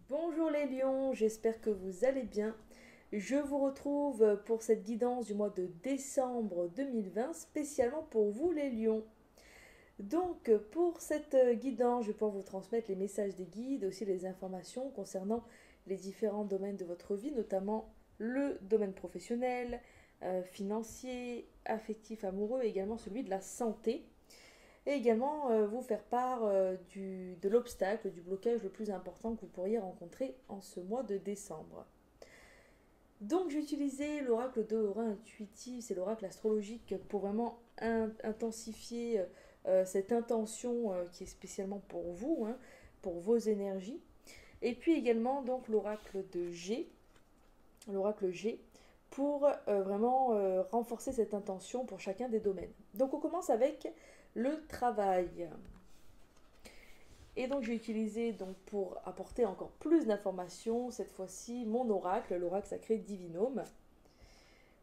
Bonjour les lions, j'espère que vous allez bien. Je vous retrouve pour cette guidance du mois de décembre 2020, spécialement pour vous les lions. Donc pour cette guidance, je vais pouvoir vous transmettre les messages des guides, aussi les informations concernant les différents domaines de votre vie, notamment le domaine professionnel, financier, affectif, amoureux, et également celui de la santé. Et également vous faire part de l'obstacle, du blocage le plus important que vous pourriez rencontrer en ce mois de décembre. Donc j'ai utilisé l'oracle de Aura intuitive, c'est l'oracle astrologique pour vraiment intensifier cette intention qui est spécialement pour vous, hein, pour vos énergies. Et puis également donc l'oracle G, pour vraiment renforcer cette intention pour chacun des domaines. Donc on commence avec le travail. Et donc j'ai utilisé donc pour apporter encore plus d'informations, cette fois-ci mon oracle, l'oracle sacré Divinome,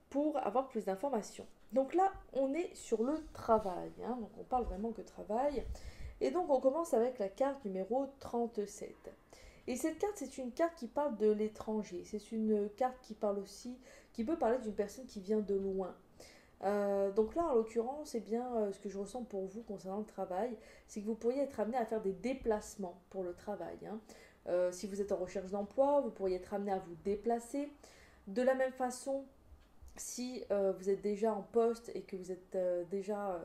pour avoir plus d'informations. Donc là, on est sur le travail, hein, donc on parle vraiment que travail. Et donc on commence avec la carte numéro 37. Et cette carte, c'est une carte qui parle de l'étranger. C'est une carte qui parle aussi, qui peut parler d'une personne qui vient de loin. Donc là, en l'occurrence, eh bien, ce que je ressens pour vous concernant le travail, c'est que vous pourriez être amené à faire des déplacements pour le travail, hein. Si vous êtes en recherche d'emploi, vous pourriez être amené à vous déplacer. De la même façon, si vous êtes déjà en poste et que vous êtes déjà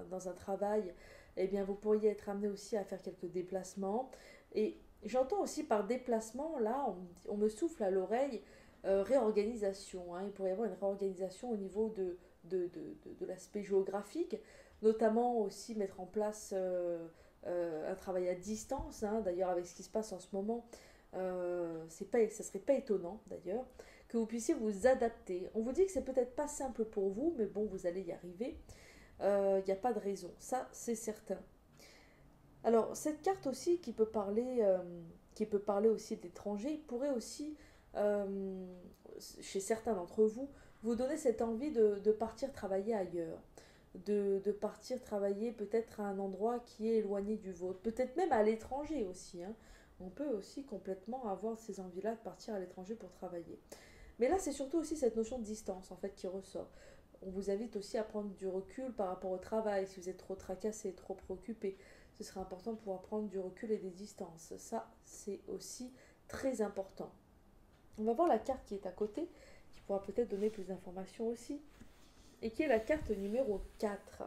dans un travail, eh bien, vous pourriez être amené aussi à faire quelques déplacements. Et j'entends aussi par déplacement, là, on me souffle à l'oreille réorganisation, hein. Il pourrait y avoir une réorganisation au niveau de l'aspect géographique, notamment aussi mettre en place un travail à distance, hein. D'ailleurs, avec ce qui se passe en ce moment, ça serait pas étonnant d'ailleurs que vous puissiez vous adapter. On vous dit que c'est peut-être pas simple pour vous, mais bon, vous allez y arriver. Il n'y a pas de raison, ça c'est certain. Alors, cette carte aussi qui peut parler aussi de l'étranger, pourrait aussi, euh, chez certains d'entre vous, vous donner cette envie de partir travailler ailleurs, de partir travailler peut-être à un endroit qui est éloigné du vôtre, peut-être même à l'étranger aussi, hein. On peut aussi complètement avoir ces envies-là de partir à l'étranger pour travailler. Mais là, c'est surtout aussi cette notion de distance en fait qui ressort. On vous invite aussi à prendre du recul par rapport au travail. Si vous êtes trop tracassé, trop préoccupé, ce serait important de pouvoir prendre du recul et des distances. Ça, c'est aussi très important. On va voir la carte qui est à côté, qui pourra peut-être donner plus d'informations aussi, et qui est la carte numéro 4.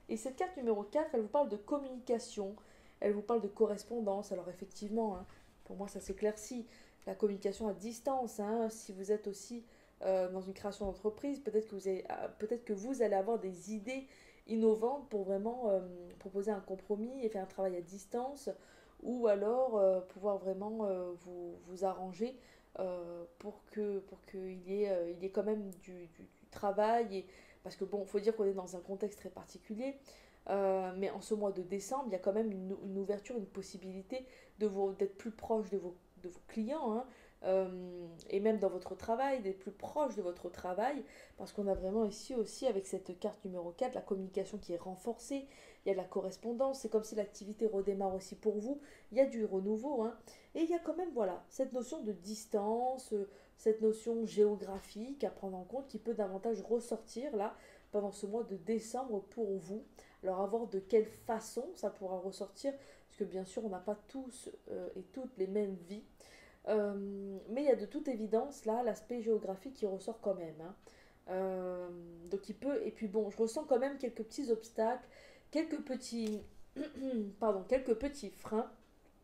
Et cette carte numéro 4, elle vous parle de communication, elle vous parle de correspondance. Alors effectivement, hein, pour moi ça s'éclaircit. La communication à distance, hein, si vous êtes aussi dans une création d'entreprise, peut-être que vous allez avoir des idées innovantes pour vraiment proposer un compromis et faire un travail à distance, ou alors pouvoir vraiment vous arranger pour qu'il y ait quand même du travail parce que bon, il faut dire qu'on est dans un contexte très particulier, mais en ce mois de décembre, il y a quand même une ouverture, une possibilité d'être plus proche de vos clients, hein, et même dans votre travail, d'être plus proche de votre travail, parce qu'on a vraiment ici aussi, avec cette carte numéro 4 la communication qui est renforcée, il y a de la correspondance, c'est comme si l'activité redémarre aussi pour vous, il y a du renouveau, hein, et il y a quand même, voilà, cette notion de distance, cette notion géographique à prendre en compte qui peut davantage ressortir là pendant ce mois de décembre pour vous. Alors à voir de quelle façon ça pourra ressortir, parce que bien sûr on n'a pas tous et toutes les mêmes vies. Mais il y a de toute évidence là l'aspect géographique qui ressort quand même, hein. Donc il peut, et puis bon, je ressens quand même quelques petits obstacles, quelques petits, pardon, quelques petits freins,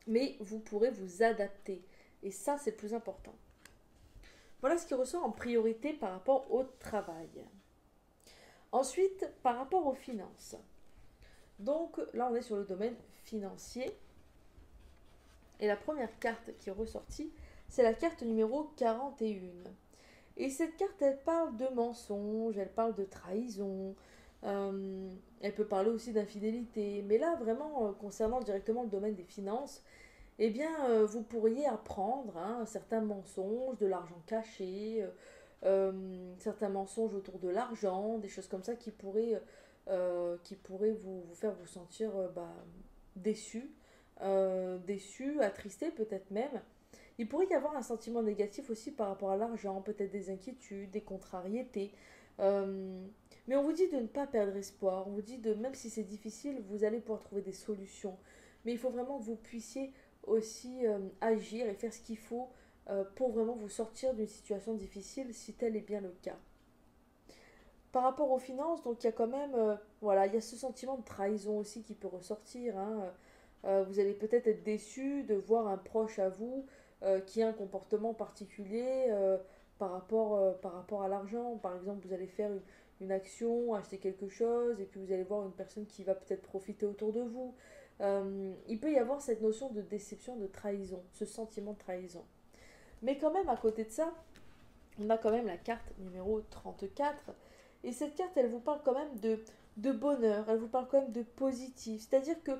mais vous pourrez vous adapter. Et ça, c'est le plus important. Voilà ce qui ressort en priorité par rapport au travail. Ensuite, par rapport aux finances. Donc là, on est sur le domaine financier. Et la première carte qui est ressortie, c'est la carte numéro 41. Et cette carte, elle parle de mensonges, elle parle de trahison, elle peut parler aussi d'infidélité. Mais là, vraiment, concernant directement le domaine des finances, eh bien, vous pourriez apprendre, hein, certains mensonges, de l'argent caché, certains mensonges autour de l'argent, des choses comme ça qui pourraient vous faire vous sentir déçu, attristé peut-être même. Il pourrait y avoir un sentiment négatif aussi par rapport à l'argent, peut-être des inquiétudes, des contrariétés. Euh, mais on vous dit de ne pas perdre espoir. On vous dit de, même si c'est difficile, vous allez pouvoir trouver des solutions. Mais il faut vraiment que vous puissiez aussi agir et faire ce qu'il faut pour vraiment vous sortir d'une situation difficile si tel est bien le cas. Par rapport aux finances, donc il y a quand même, voilà, il y a ce sentiment de trahison aussi qui peut ressortir, hein. Vous allez peut-être être déçu de voir un proche à vous qui a un comportement particulier par rapport à l'argent. Par exemple, vous allez faire une action, acheter quelque chose, et puis vous allez voir une personne qui va peut-être profiter autour de vous. Il peut y avoir cette notion de déception, de trahison, ce sentiment de trahison. Mais quand même, à côté de ça, on a quand même la carte numéro 34. Et cette carte, elle vous parle quand même de bonheur, elle vous parle quand même de positif. C'est-à-dire que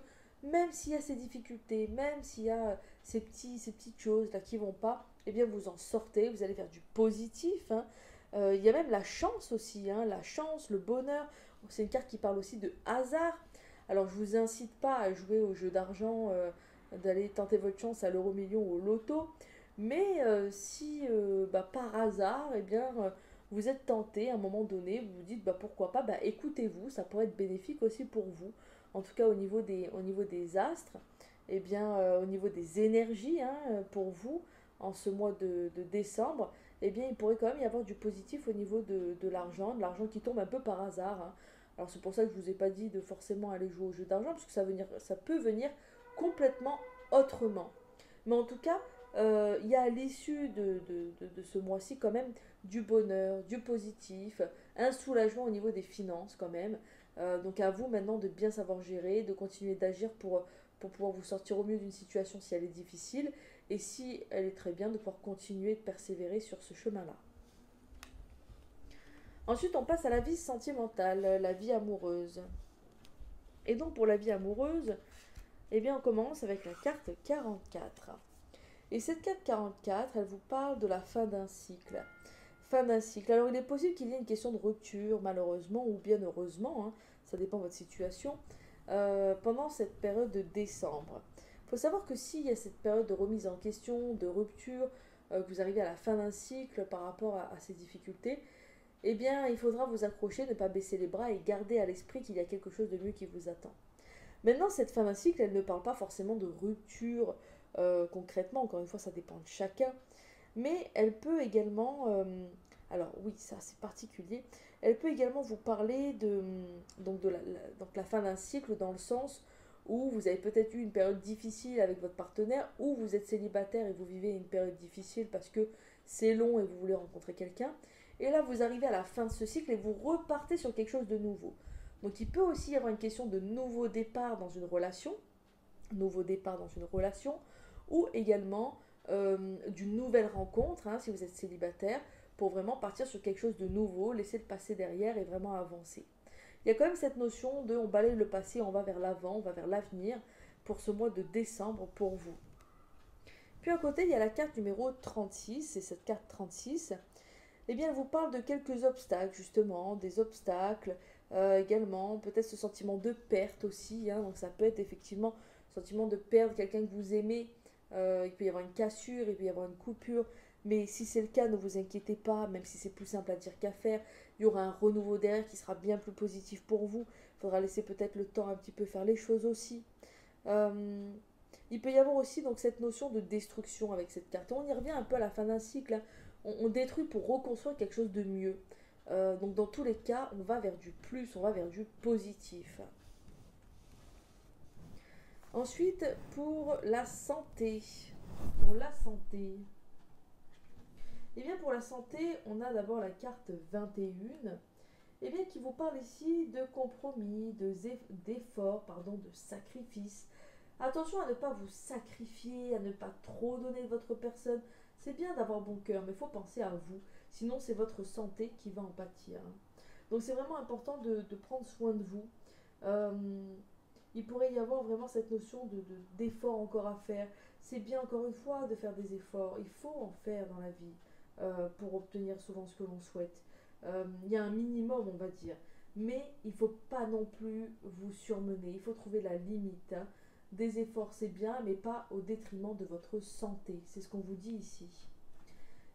même s'il y a ces difficultés, même s'il y a ces petites choses là qui vont pas, eh bien vous en sortez, vous allez faire du positif, hein. Il y a même la chance aussi, hein, la chance, le bonheur. C'est une carte qui parle aussi de hasard. Alors je vous incite pas à jouer au jeu d'argent, d'aller tenter votre chance à l'euro million ou au loto. Mais si bah, par hasard, eh bien, vous êtes tenté à un moment donné, vous vous dites bah, pourquoi pas, bah, écoutez-vous, ça pourrait être bénéfique aussi pour vous. En tout cas au niveau des astres, eh bien, au niveau des énergies hein, pour vous, en ce mois de décembre, eh bien, il pourrait quand même y avoir du positif au niveau de l'argent qui tombe un peu par hasard, hein. Alors c'est pour ça que je ne vous ai pas dit de forcément aller jouer au jeu d'argent, parce que ça peut venir complètement autrement. Mais en tout cas, il y a à l'issue de ce mois-ci quand même du bonheur, du positif, un soulagement au niveau des finances quand même. Donc à vous maintenant de bien savoir gérer, de continuer d'agir pour pouvoir vous sortir au mieux d'une situation si elle est difficile et si elle est très bien de pouvoir continuer de persévérer sur ce chemin-là. Ensuite on passe à la vie sentimentale, la vie amoureuse. Et donc pour la vie amoureuse, eh bien on commence avec la carte 44. Et cette carte 44, elle vous parle de la fin d'un cycle. Fin d'un cycle. Alors il est possible qu'il y ait une question de rupture, malheureusement, ou bien heureusement, hein, ça dépend de votre situation, pendant cette période de décembre. Il faut savoir que s'il y a cette période de remise en question, de rupture, que vous arrivez à la fin d'un cycle par rapport à ces difficultés, eh bien il faudra vous accrocher, ne pas baisser les bras et garder à l'esprit qu'il y a quelque chose de mieux qui vous attend. Maintenant, cette fin d'un cycle, elle ne parle pas forcément de rupture concrètement, encore une fois, ça dépend de chacun, mais elle peut également, alors oui, ça c'est particulier, elle peut également vous parler donc la fin d'un cycle dans le sens où vous avez peut-être eu une période difficile avec votre partenaire, ou vous êtes célibataire et vous vivez une période difficile parce que c'est long et vous voulez rencontrer quelqu'un. Et là, vous arrivez à la fin de ce cycle et vous repartez sur quelque chose de nouveau. Donc il peut aussi y avoir une question de nouveau départ dans une relation, ou également d'une nouvelle rencontre, hein, si vous êtes célibataire, pour vraiment partir sur quelque chose de nouveau, laisser le passé derrière et vraiment avancer. Il y a quand même cette notion de on balaye le passé, on va vers l'avant, on va vers l'avenir pour ce mois de décembre pour vous. Puis à côté, il y a la carte numéro 36, et cette carte 36, eh bien, elle vous parle de quelques obstacles, justement, des obstacles, également, peut-être ce sentiment de perte aussi, hein, donc ça peut être effectivement le sentiment de perdre quelqu'un que vous aimez, il peut y avoir une cassure, il peut y avoir une coupure, mais si c'est le cas, ne vous inquiétez pas, même si c'est plus simple à dire qu'à faire, il y aura un renouveau derrière qui sera bien plus positif pour vous, il faudra laisser peut-être le temps un petit peu faire les choses aussi. Euh, il peut y avoir aussi donc cette notion de destruction avec cette carte. On y revient un peu à la fin d'un cycle, hein. On détruit pour reconstruire quelque chose de mieux. Donc dans tous les cas, on va vers du plus, on va vers du positif. Ensuite, pour la santé. Pour la santé. Eh bien pour la santé, on a d'abord la carte 21. Eh bien qui vous parle ici de compromis, d'efforts, pardon, de sacrifice. Attention à ne pas vous sacrifier, à ne pas trop donner de votre personne. C'est bien d'avoir bon cœur, mais il faut penser à vous. Sinon, c'est votre santé qui va en pâtir, hein. Donc, c'est vraiment important de prendre soin de vous. Euh, il pourrait y avoir vraiment cette notion d'effort encore à faire. C'est bien, encore une fois, de faire des efforts. Il faut en faire dans la vie pour obtenir souvent ce que l'on souhaite. Il y a un minimum, on va dire. Mais il ne faut pas non plus vous surmener. Il faut trouver la limite, hein. Des efforts, c'est bien, mais pas au détriment de votre santé. C'est ce qu'on vous dit ici.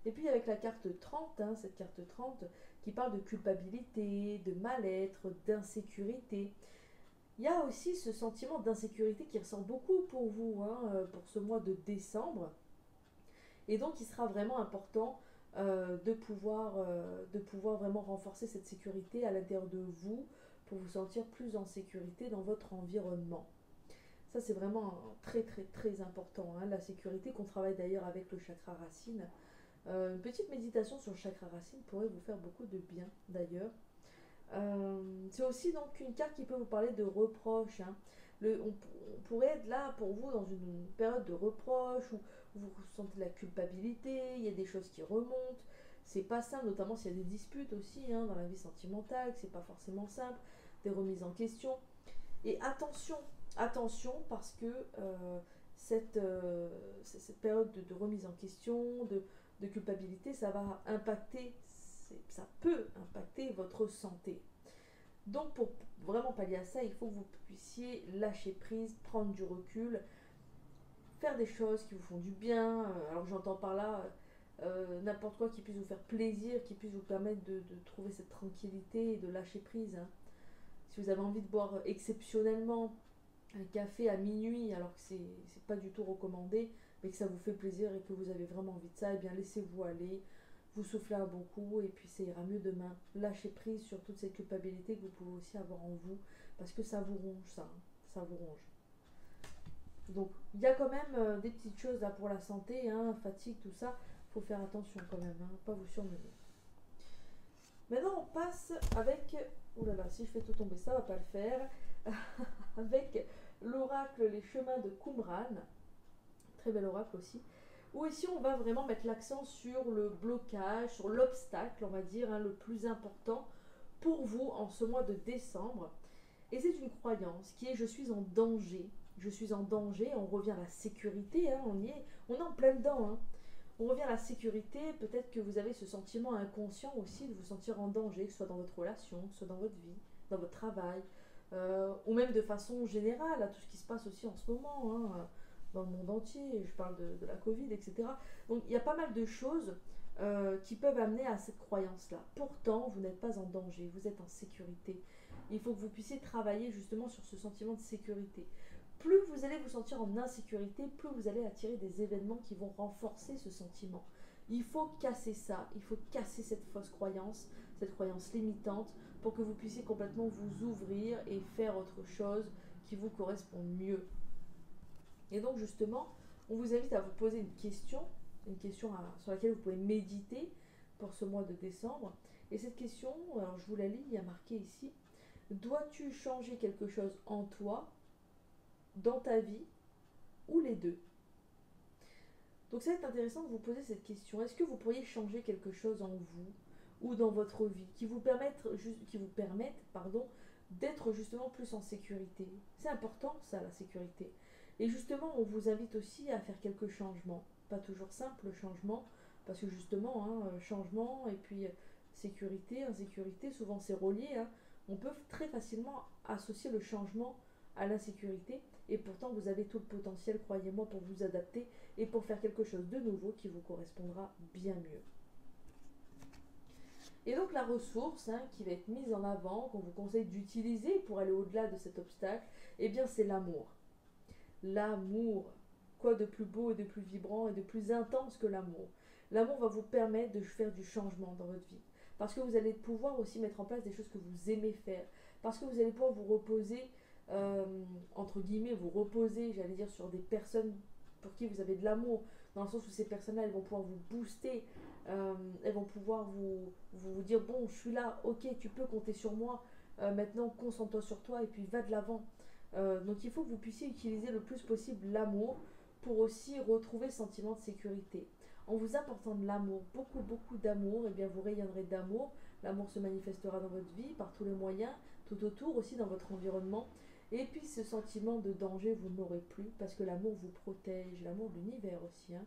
Et puis avec la carte 30, hein, cette carte 30 qui parle de culpabilité, de mal-être, d'insécurité. Il y a aussi ce sentiment d'insécurité qui ressort beaucoup pour vous, hein, pour ce mois de décembre. Et donc il sera vraiment important de pouvoir vraiment renforcer cette sécurité à l'intérieur de vous pour vous sentir plus en sécurité dans votre environnement. Ça, c'est vraiment très très très important, hein, la sécurité, qu'on travaille d'ailleurs avec le chakra racine. Une petite méditation sur le chakra racine pourrait vous faire beaucoup de bien d'ailleurs. C'est aussi donc une carte qui peut vous parler de reproche, hein. On pourrait être là pour vous dans une période de reproche où vous ressentez de la culpabilité, il y a des choses qui remontent. C'est pas simple, notamment s'il y a des disputes aussi, hein, dans la vie sentimentale, que c'est pas forcément simple, des remises en question. Et attention, attention parce que cette période de remise en question, de culpabilité, ça va impacter, ça peut impacter votre santé. Donc pour vraiment pallier à ça, il faut que vous puissiez lâcher prise, prendre du recul, faire des choses qui vous font du bien. Alors j'entends par là n'importe quoi qui puisse vous faire plaisir, qui puisse vous permettre de trouver cette tranquillité et de lâcher prise, hein. Si vous avez envie de boire exceptionnellement un café à minuit, alors que c'est pas du tout recommandé, mais que ça vous fait plaisir et que vous avez vraiment envie de ça, eh bien laissez-vous aller, vous soufflez un bon coup et puis ça ira mieux demain. Lâchez prise sur toute cette culpabilité que vous pouvez aussi avoir en vous, parce que ça vous ronge ça, hein, ça vous ronge. Donc il y a quand même des petites choses là pour la santé, hein, fatigue, tout ça, faut faire attention quand même, hein, pas vous surmener. Maintenant on passe avec, oh là là, si je fais tout tomber ça va pas le faire, avec l'oracle Les Chemins de Qumran, très bel oracle aussi, où ici on va vraiment mettre l'accent sur le blocage, sur l'obstacle, on va dire, hein, le plus important pour vous en ce mois de décembre. Et c'est une croyance qui est je suis en danger. Je suis en danger, on revient à la sécurité, hein, on est en plein dedans, hein. On revient à la sécurité, peut-être que vous avez ce sentiment inconscient aussi de vous sentir en danger, que ce soit dans votre relation, que ce soit dans votre vie, dans votre travail, ou même de façon générale à tout ce qui se passe aussi en ce moment, hein, dans le monde entier, je parle de la Covid, etc. Donc il y a pas mal de choses qui peuvent amener à cette croyance-là. Pourtant, vous n'êtes pas en danger, vous êtes en sécurité. Il faut que vous puissiez travailler justement sur ce sentiment de sécurité. Plus vous allez vous sentir en insécurité, plus vous allez attirer des événements qui vont renforcer ce sentiment. Il faut casser ça, il faut casser cette fausse croyance, cette croyance limitante, pour que vous puissiez complètement vous ouvrir et faire autre chose qui vous correspond mieux. Et donc justement, on vous invite à vous poser une question sur laquelle vous pouvez méditer pour ce mois de décembre. Et cette question, alors je vous la lis, il y a marqué ici, dois-tu changer quelque chose en toi, dans ta vie, ou les deux? Donc ça va être intéressant de vous poser cette question. Est-ce que vous pourriez changer quelque chose en vous ou dans votre vie qui vous permettent d'être justement plus en sécurité? C'est important ça, la sécurité. Et justement, on vous invite aussi à faire quelques changements. Pas toujours simple le changement, parce que justement, hein, changement et puis sécurité, insécurité, souvent c'est relié, hein. On peut très facilement associer le changement à l'insécurité, et pourtant vous avez tout le potentiel, croyez-moi, pour vous adapter et pour faire quelque chose de nouveau qui vous correspondra bien mieux. Et donc la ressource, hein, qui va être mise en avant, qu'on vous conseille d'utiliser pour aller au-delà de cet obstacle, eh bien c'est l'amour. L'amour. Quoi de plus beau et de plus vibrant et de plus intense que l'amour? L'amour va vous permettre de faire du changement dans votre vie. Parce que vous allez pouvoir aussi mettre en place des choses que vous aimez faire. Parce que vous allez pouvoir vous reposer, euh, entre guillemets, vous reposer, j'allais dire, sur des personnes pour qui vous avez de l'amour. Dans le sens où ces personnes-là, elles vont pouvoir vous booster. Elles vont pouvoir vous dire, bon, je suis là, ok, tu peux compter sur moi. Maintenant, concentre-toi sur toi et puis va de l'avant. Donc il faut que vous puissiez utiliser le plus possible l'amour pour aussi retrouver le sentiment de sécurité. En vous apportant de l'amour, beaucoup beaucoup d'amour, et bien vous rayonnerez d'amour. L'amour se manifestera dans votre vie par tous les moyens, tout autour aussi dans votre environnement. Et puis ce sentiment de danger, vous ne l'aurez plus parce que l'amour vous protège, l'amour de l'univers aussi, hein,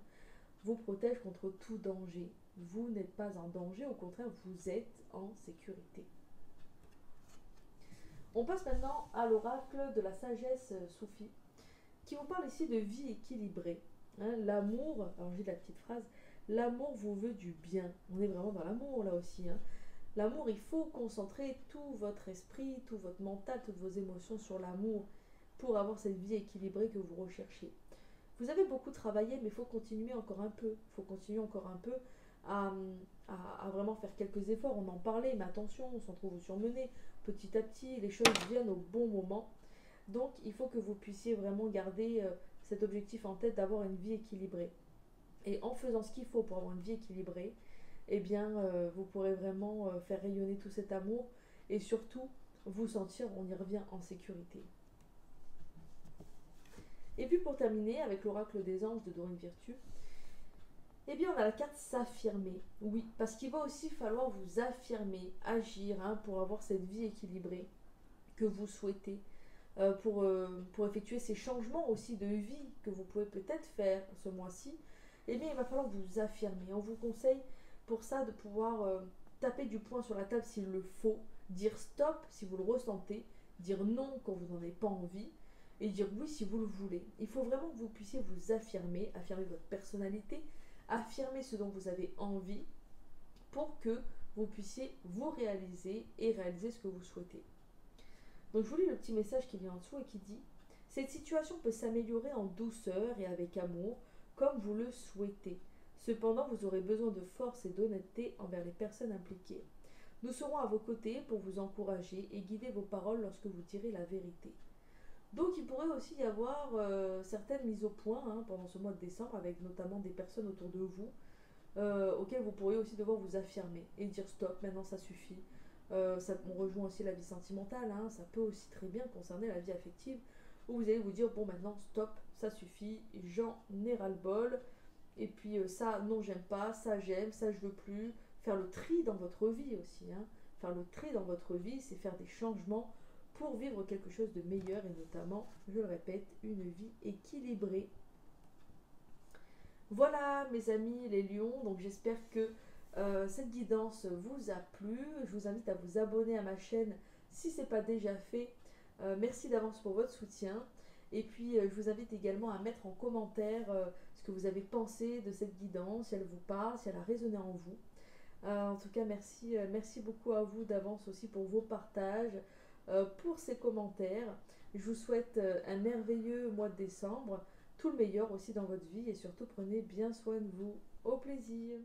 vous protège contre tout danger. Vous n'êtes pas en danger, au contraire, vous êtes en sécurité. On passe maintenant à l'oracle de la sagesse soufie. qui vous parle ici de vie équilibrée. Hein, l'amour, alors j'ai la petite phrase, l'amour vous veut du bien. On est vraiment dans l'amour là aussi. Hein. L'amour, il faut concentrer tout votre esprit, tout votre mental, toutes vos émotions sur l'amour pour avoir cette vie équilibrée que vous recherchez. Vous avez beaucoup travaillé, mais il faut continuer encore un peu. Il faut continuer encore un peu à, à vraiment faire quelques efforts. On en parlait, mais attention, on s'en trouve surmené. Petit à petit, les choses viennent au bon moment. Donc, il faut que vous puissiez vraiment garder cet objectif en tête d'avoir une vie équilibrée. Et en faisant ce qu'il faut pour avoir une vie équilibrée, eh bien, vous pourrez vraiment faire rayonner tout cet amour et surtout vous sentir, on y revient, en sécurité. Et puis pour terminer, avec l'oracle des anges de Dorine Virtue, eh bien on a la carte s'affirmer. Oui, parce qu'il va aussi falloir vous affirmer, agir hein, pour avoir cette vie équilibrée que vous souhaitez, pour effectuer ces changements aussi de vie que vous pouvez peut-être faire ce mois-ci. Eh bien il va falloir vous affirmer. On vous conseille pour ça de pouvoir taper du poing sur la table s'il le faut, dire stop si vous le ressentez, dire non quand vous n'en avez pas envie, et dire oui si vous le voulez. Il faut vraiment que vous puissiez vous affirmer, affirmer votre personnalité, affirmer ce dont vous avez envie pour que vous puissiez vous réaliser et réaliser ce que vous souhaitez. Donc je vous lis le petit message qui vient en dessous et qui dit: cette situation peut s'améliorer en douceur et avec amour, comme vous le souhaitez. Cependant, vous aurez besoin de force et d'honnêteté envers les personnes impliquées. Nous serons à vos côtés pour vous encourager et guider vos paroles lorsque vous direz la vérité. Donc il pourrait aussi y avoir certaines mises au point hein, pendant ce mois de décembre, avec notamment des personnes autour de vous, auxquelles vous pourriez aussi devoir vous affirmer et dire stop, maintenant ça suffit. On rejoint aussi la vie sentimentale, hein, ça peut aussi très bien concerner la vie affective, où vous allez vous dire bon maintenant stop, ça suffit, j'en ai ras-le-bol, et puis ça non j'aime pas, ça j'aime, ça je veux plus. Faire le tri dans votre vie aussi, hein. Faire le tri dans votre vie, c'est faire des changements pour vivre quelque chose de meilleur et notamment, je le répète, une vie équilibrée. Voilà mes amis les lions, donc j'espère que cette guidance vous a plu. Je vous invite à vous abonner à ma chaîne si ce n'est pas déjà fait. Merci d'avance pour votre soutien. Et puis je vous invite également à mettre en commentaire ce que vous avez pensé de cette guidance, si elle vous parle, si elle a résonné en vous. En tout cas, merci beaucoup à vous d'avance aussi pour vos partages, pour ces commentaires. Je vous souhaite un merveilleux mois de décembre, tout le meilleur aussi dans votre vie et surtout prenez bien soin de vous. Au plaisir!